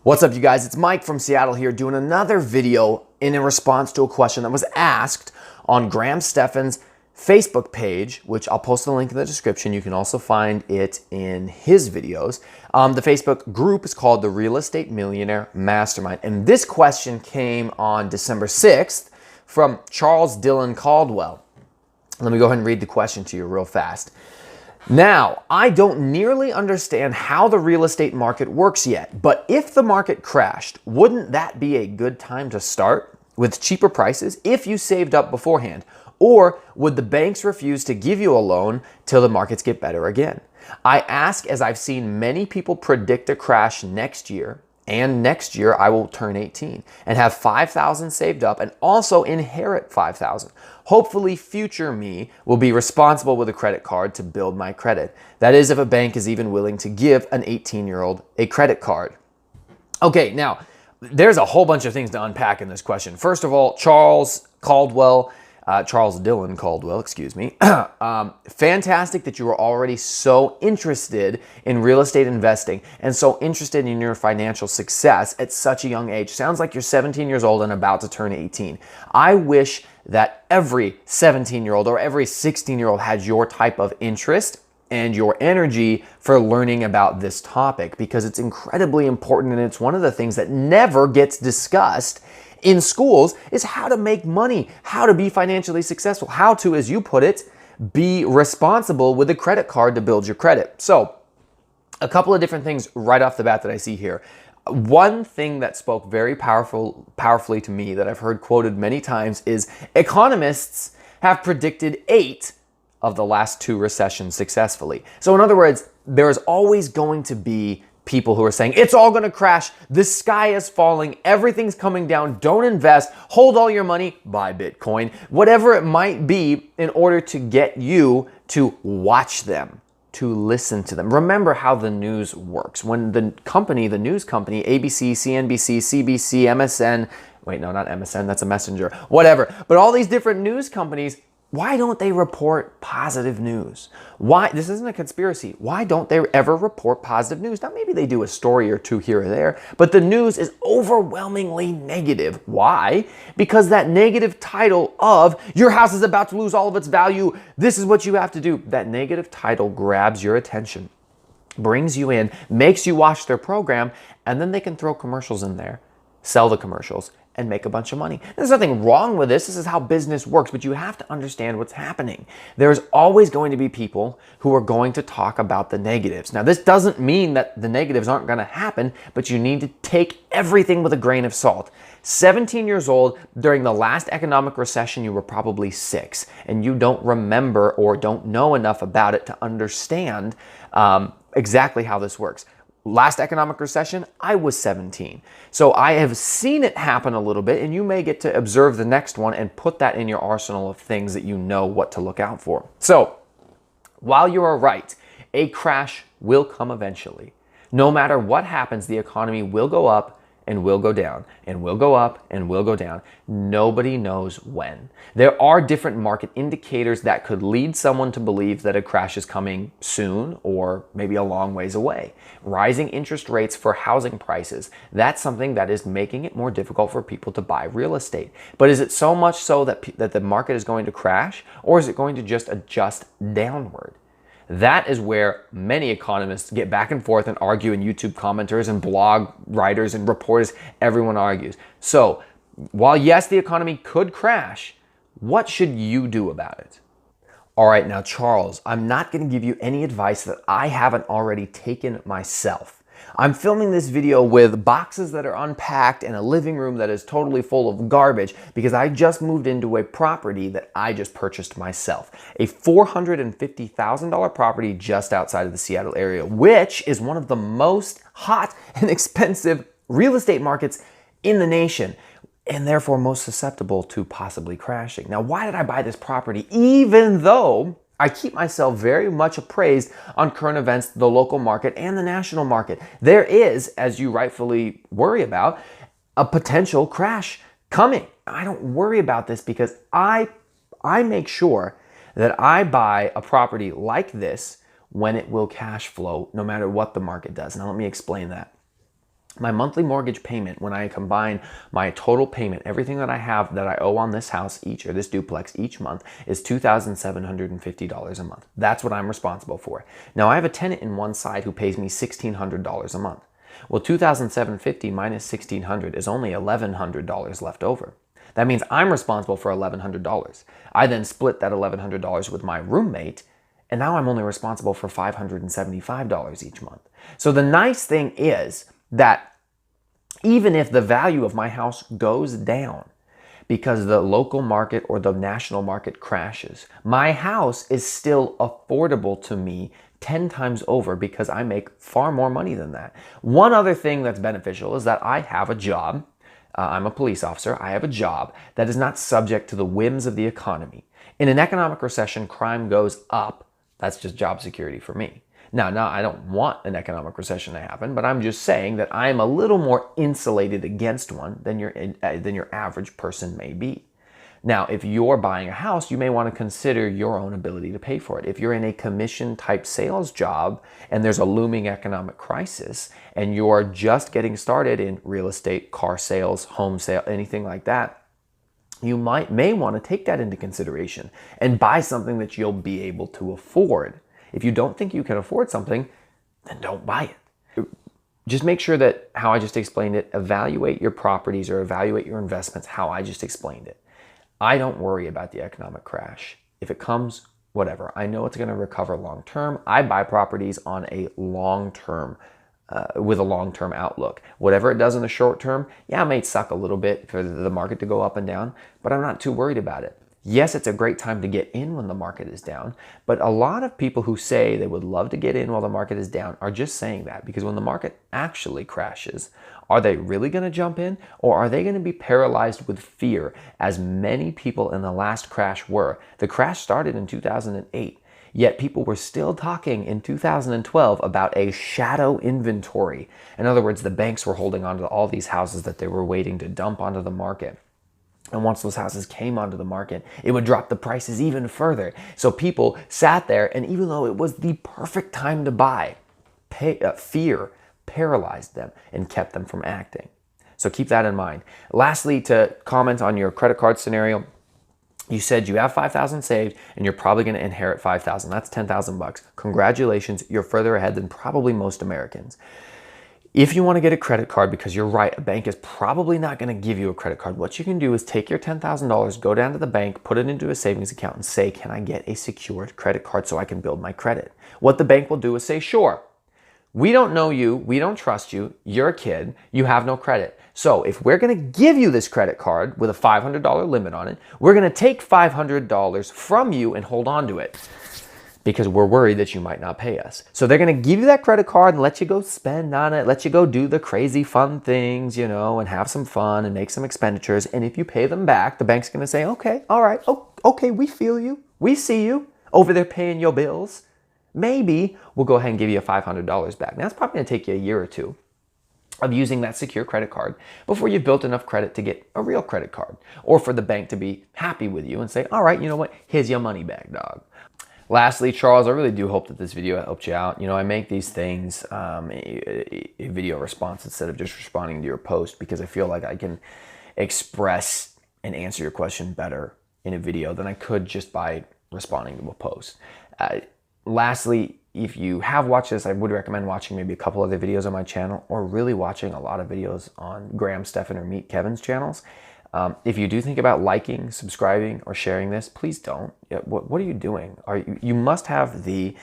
What's up, you guys? It's Mike from Seattle here doing another video in response to a question that was asked on Stephan's Facebook page, which I'll post the link in the description. You can also find it in his videos. The Facebook group is called the Real Estate Millionaire Mastermind. And this question came on December 6th from Charles Dylan Caldwell. Let me go ahead and read the question to you real fast. Now, I don't nearly understand how the real estate market works yet, but if the market crashed, wouldn't that be a good time to start with cheaper prices if you saved up beforehand? Or would the banks refuse to give you a loan till the markets get better again? I ask as I've seen many people predict a crash next year, and next year I will turn 18 and have $5,000 saved up and also inherit $5,000. Hopefully future me will be responsible with a credit card to build my credit. That is, if a bank is even willing to give an 18-year-old a credit card. Okay, now there's a whole bunch of things to unpack in this question. First of all, Charles Dylan Caldwell, excuse me. Fantastic that you were already so interested in real estate investing and so interested in your financial success at such a young age. Sounds like you're 17 years old and about to turn 18. I wish that every 17-year-old or every 16-year-old had your type of interest and your energy for learning about this topic, because it's incredibly important and it's one of the things that never gets discussed in schools is how to make money, how to be financially successful, how to, as you put it, be responsible with a credit card to build your credit. So a couple of different things right off the bat that I see here. One thing that spoke very powerfully to me that I've heard quoted many times is economists have predicted 8 of the last 2 recessions successfully. So in other words, there's always going to be people who are saying, it's all going to crash, the sky is falling, everything's coming down, don't invest, hold all your money, buy Bitcoin, whatever it might be, in order to get you to watch them, to listen to them. Remember how the news works. When the news company, ABC, CNBC, CBC, MSN, wait, no, not MSN, that's a messenger, whatever, but all these different news companies, why don't they report positive news? Why? This isn't a conspiracy. Why don't they ever report positive news? Now, maybe they do a story or two here or there, but the news is overwhelmingly negative. Why? Because that negative title of your house is about to lose all of its value, this is what you have to do, that negative title grabs your attention, brings you in, makes you watch their program, and then they can throw commercials in there, sell the commercials, and make a bunch of money. There's nothing wrong with this. This is how business works, but you have to understand what's happening. There's always going to be people who are going to talk about the negatives. Now, this doesn't mean that the negatives aren't going to happen, but you need to take everything with a grain of salt. 17 years old, during the last economic recession, you were probably 6, and you don't remember or don't know enough about it to understand exactly how this works. Last economic recession, I was 17. So I have seen it happen a little bit, and you may get to observe the next one and put that in your arsenal of things that you know what to look out for. So while you are right, a crash will come eventually. No matter what happens, the economy will go up and will go down, and will go up and will go down. Nobody knows when. There are different market indicators that could lead someone to believe that a crash is coming soon or maybe a long ways away. Rising interest rates for housing prices, that's something that is making it more difficult for people to buy real estate. But is it so much so that the market is going to crash, or is it going to just adjust downward? That is where many economists get back and forth and argue, and YouTube commenters and blog writers and reporters, everyone argues. So while yes, the economy could crash, what should you do about it? All right, now Charles, I'm not going to give you any advice that I haven't already taken myself. I'm filming this video with boxes that are unpacked and a living room that is totally full of garbage because I just moved into a property that I just purchased myself. A $450,000 property just outside of the Seattle area, which is one of the most hot and expensive real estate markets in the nation, and therefore most susceptible to possibly crashing. Now, why did I buy this property even though I keep myself very much appraised on current events, the local market, and the national market? There is, as you rightfully worry about, a potential crash coming. I don't worry about this because I make sure that I buy a property like this when it will cash flow, no matter what the market does. Now, let me explain that. My monthly mortgage payment, when I combine my total payment, everything that I have that I owe on this house each, or this duplex each month, is $2,750 a month. That's what I'm responsible for. Now, I have a tenant in one side who pays me $1,600 a month. Well, $2,750 minus $1,600 is only $1,100 left over. That means I'm responsible for $1,100. I then split that $1,100 with my roommate, and now I'm only responsible for $575 each month. So the nice thing is that even if the value of my house goes down because the local market or the national market crashes, my house is still affordable to me 10 times over because I make far more money than that. One other thing that's beneficial is that I have a job. I'm a police officer. I have a job that is not subject to the whims of the economy. In an economic recession, crime goes up. That's just job security for me. Now, I don't want an economic recession to happen, but I'm just saying that I'm a little more insulated against one than your average person may be. Now, if you're buying a house, you may want to consider your own ability to pay for it. If you're in a commission type sales job and there's a looming economic crisis and you're just getting started in real estate, car sales, home sale, anything like that, you may want to take that into consideration and buy something that you'll be able to afford. If you don't think you can afford something, then don't buy it. Just make sure that how I just explained it, evaluate your properties or evaluate your investments how I just explained it. I don't worry about the economic crash. If it comes, whatever. I know it's going to recover long term. I buy properties on a long term, with a long term outlook. Whatever it does in the short term, yeah, it may suck a little bit for the market to go up and down, but I'm not too worried about it. Yes, it's a great time to get in when the market is down, but a lot of people who say they would love to get in while the market is down are just saying that because when the market actually crashes, are they really going to jump in or are they going to be paralyzed with fear as many people in the last crash were? The crash started in 2008, yet people were still talking in 2012 about a shadow inventory. In other words, the banks were holding on to all these houses that they were waiting to dump onto the market. And once those houses came onto the market, it would drop the prices even further. So people sat there, and even though it was the perfect time to buy, fear paralyzed them and kept them from acting. So keep that in mind. Lastly, to comment on your credit card scenario, you said you have $5,000 saved and you're probably going to inherit $5,000. That's $10,000. Congratulations, you're further ahead than probably most Americans. If you want to get a credit card, because you're right, a bank is probably not going to give you a credit card, what you can do is take your $10,000, go down to the bank, put it into a savings account and say, can I get a secured credit card so I can build my credit? What the bank will do is say, sure, we don't know you, we don't trust you, you're a kid, you have no credit. So if we're going to give you this credit card with a $500 limit on it, we're going to take $500 from you and hold on to it, because we're worried that you might not pay us. So they're going to give you that credit card and let you go spend on it, let you go do the crazy fun things, and have some fun and make some expenditures. And if you pay them back, the bank's going to say, okay, all right, okay, we feel you. We see you over there paying your bills. Maybe we'll go ahead and give you $500 back. Now, it's probably going to take you a year or two of using that secure credit card before you've built enough credit to get a real credit card, or for the bank to be happy with you and say, all right, you know what, here's your money back, dog. Lastly, Charles, I really do hope that this video helped you out. I make these things a video response instead of just responding to your post because I feel like I can express and answer your question better in a video than I could just by responding to a post. Lastly, if you have watched this, I would recommend watching maybe a couple other videos on my channel or really watching a lot of videos on Graham, Stephan, or Meet Kevin's channels. If you do think about liking, subscribing, or sharing this, please don't. What are you doing? You must have the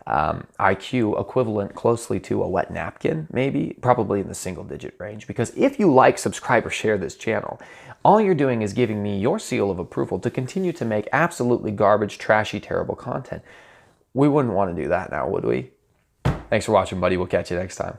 IQ equivalent closely to a wet napkin, maybe, probably in the single-digit range. Because if you like, subscribe, or share this channel, all you're doing is giving me your seal of approval to continue to make absolutely garbage, trashy, terrible content. We wouldn't want to do that now, would we? Thanks for watching, buddy. We'll catch you next time.